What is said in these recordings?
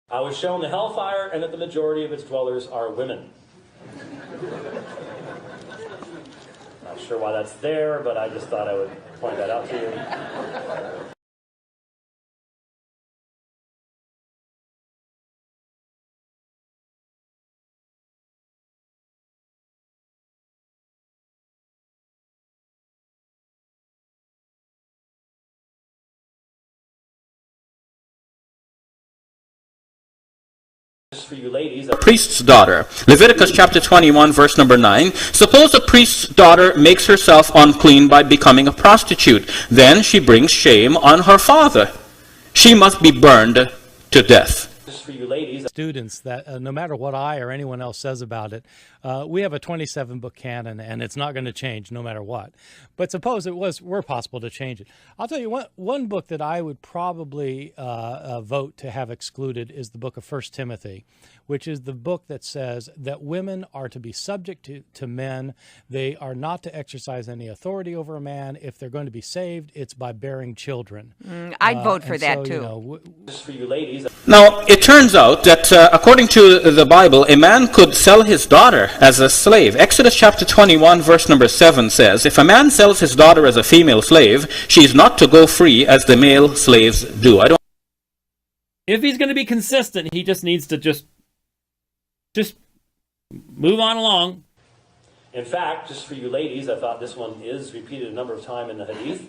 I was shown the hellfire and that the majority of its dwellers are women. Not sure why that's there, but I just thought I would point that out to you. For you ladies, priest's daughter. Leviticus chapter 21 verse number 9. Suppose a priest's daughter makes herself unclean by becoming a prostitute. Then she brings shame on her father. She must be burned to death. For you ladies, students, that no matter what I or anyone else says about it, we have a 27-book canon, and it's not going to change no matter what. But suppose it were possible to change it. I'll tell you one book that I would probably vote to have excluded is the book of 1 Timothy, which is the book that says that women are to be subject to men. They are not to exercise any authority over a man. If they're going to be saved, it's by bearing children. I'd vote for that, too. You know, for you ladies. Now, it turns out that according to the Bible, a man could sell his daughter as a slave. Exodus chapter 21 verse number 7 says, if a man sells his daughter as a female slave, she is not to go free as the male slaves do. If he's going to be consistent, he just needs to just move on along. In fact, just for you ladies, I thought this one is repeated a number of times in the Hadith.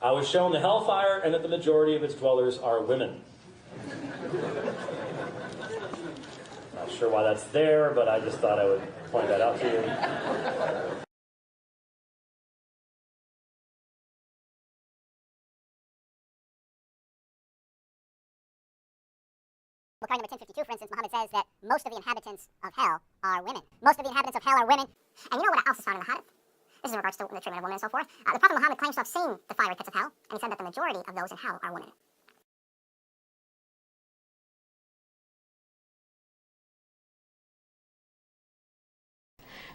I was shown the hellfire and that the majority of its dwellers are women. Not sure why that's there, but I just thought I would point that out to you. Book number 1052, for instance, Muhammad says that most of the inhabitants of hell are women. Most of the inhabitants of hell are women. And you know what else is found in the Hadith? This is in regards to the treatment of women and so forth. The Prophet Muhammad claims to have seen the fiery pits of hell, and he said that the majority of those in hell are women.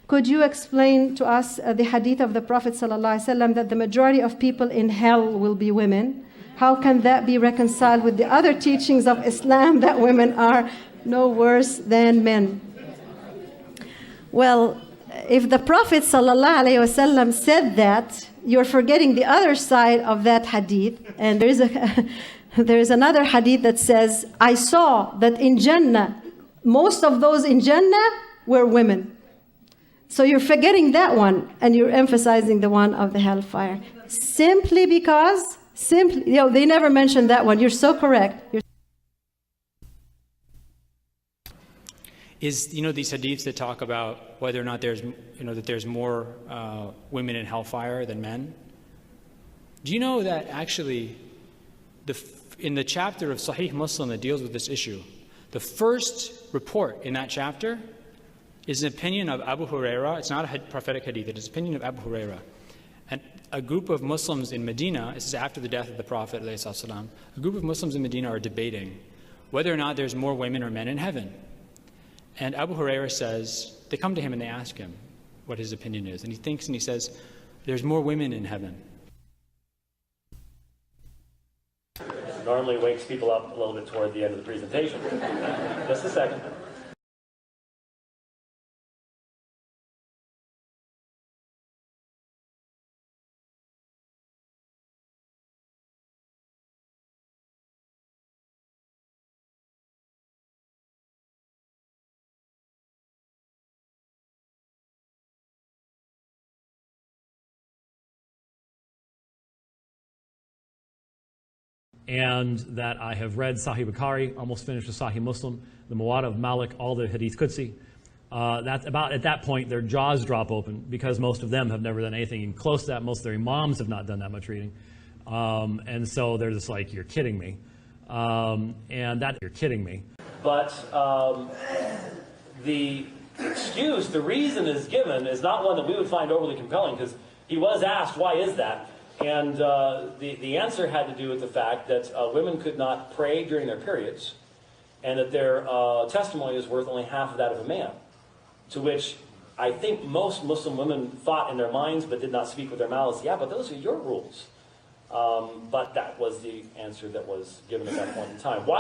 Could you explain to us the hadith of the Prophet ﷺ that the majority of people in hell will be women? How can that be reconciled with the other teachings of Islam that women are no worse than men? Well, if the Prophet ﷺ said that, you're forgetting the other side of that hadith. And there is another hadith that says, I saw that in Jannah, most of those in Jannah were women. So you're forgetting that one, and you're emphasizing the one of the hellfire. Simply because, they never mentioned that one. You're so correct. Is, these hadiths that talk about whether or not there's, that there's more women in hellfire than men? Do you know that actually, in the chapter of Sahih Muslim that deals with this issue, the first report in that chapter is an opinion of Abu Huraira. It's not a prophetic hadith, it is an opinion of Abu Huraira. And a group of Muslims in Medina, this is after the death of the Prophet, ﷺ, a group of Muslims in Medina are debating whether or not there's more women or men in heaven. And Abu Huraira says, they come to him and they ask him what his opinion is. And he thinks and he says, there's more women in heaven. Normally wakes people up a little bit toward the end of the presentation. Just a second. And that I have read Sahih Bukhari, almost finished with Sahih Muslim, the Muwatta of Malik, all the Hadith Qudsi. That's about, at that point, their jaws drop open because most of them have never done anything even close to that. Most of their imams have not done that much reading. And so they're just like, you're kidding me. You're kidding me. But the excuse, the reason is given is not one that we would find overly compelling, because he was asked, why is that? And the answer had to do with the fact that women could not pray during their periods, and that their testimony is worth only half of that of a man. To which I think most Muslim women thought in their minds, but did not speak with their mouths, yeah, but those are your rules. But that was the answer that was given at that point in time. Why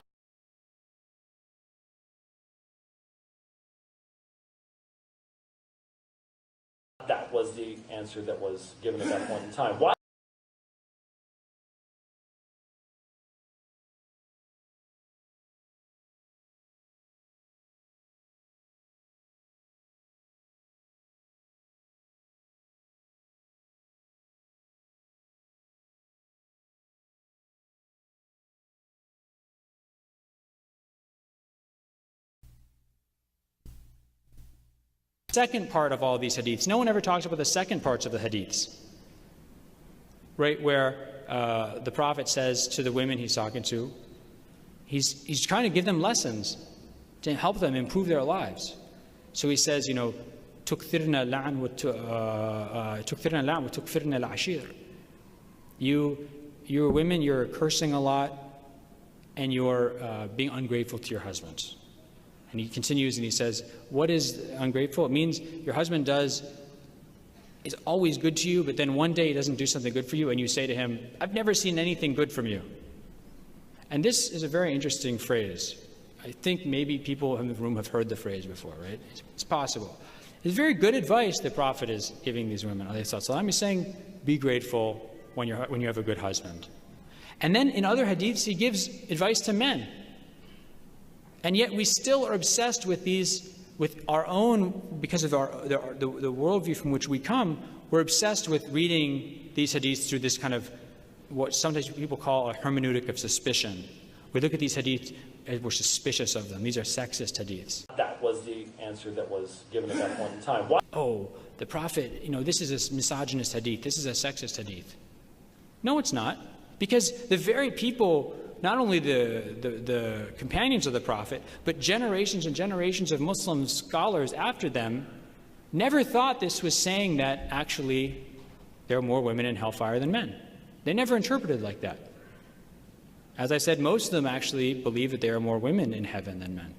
was the answer that was given at that point in time. Why? Second part of all these hadiths. No one ever talks about the second parts of the hadiths, right? Where the Prophet says to the women he's talking to, he's trying to give them lessons to help them improve their lives. So he says, you know, تُكْثِرْنَا اللَّعْنَ وَتُكْفِرْنَا الْعَشِيرَ. You're women, you're cursing a lot, and you're being ungrateful to your husbands. And he continues and he says, what is ungrateful? It means your husband is always good to you, but then one day he doesn't do something good for you, and you say to him, I've never seen anything good from you. And this is a very interesting phrase. I think maybe people in the room have heard the phrase before, right? It's possible. It's very good advice the Prophet is giving these women. He's saying, be grateful when you have a good husband. And then in other hadiths, he gives advice to men. And yet we still are obsessed with our own, because of the worldview from which we come, we're obsessed with reading these hadiths through this kind of, what sometimes people call a hermeneutic of suspicion. We look at these hadiths and we're suspicious of them. These are sexist hadiths. That was the answer that was given at that point in time. Why? Oh, the Prophet, this is a misogynist hadith. This is a sexist hadith. No, it's not. Because the very people, not only the companions of the Prophet, but generations and generations of Muslim scholars after them never thought this was saying that actually there are more women in hellfire than men. They never interpreted it like that. As I said, most of them actually believe that there are more women in heaven than men.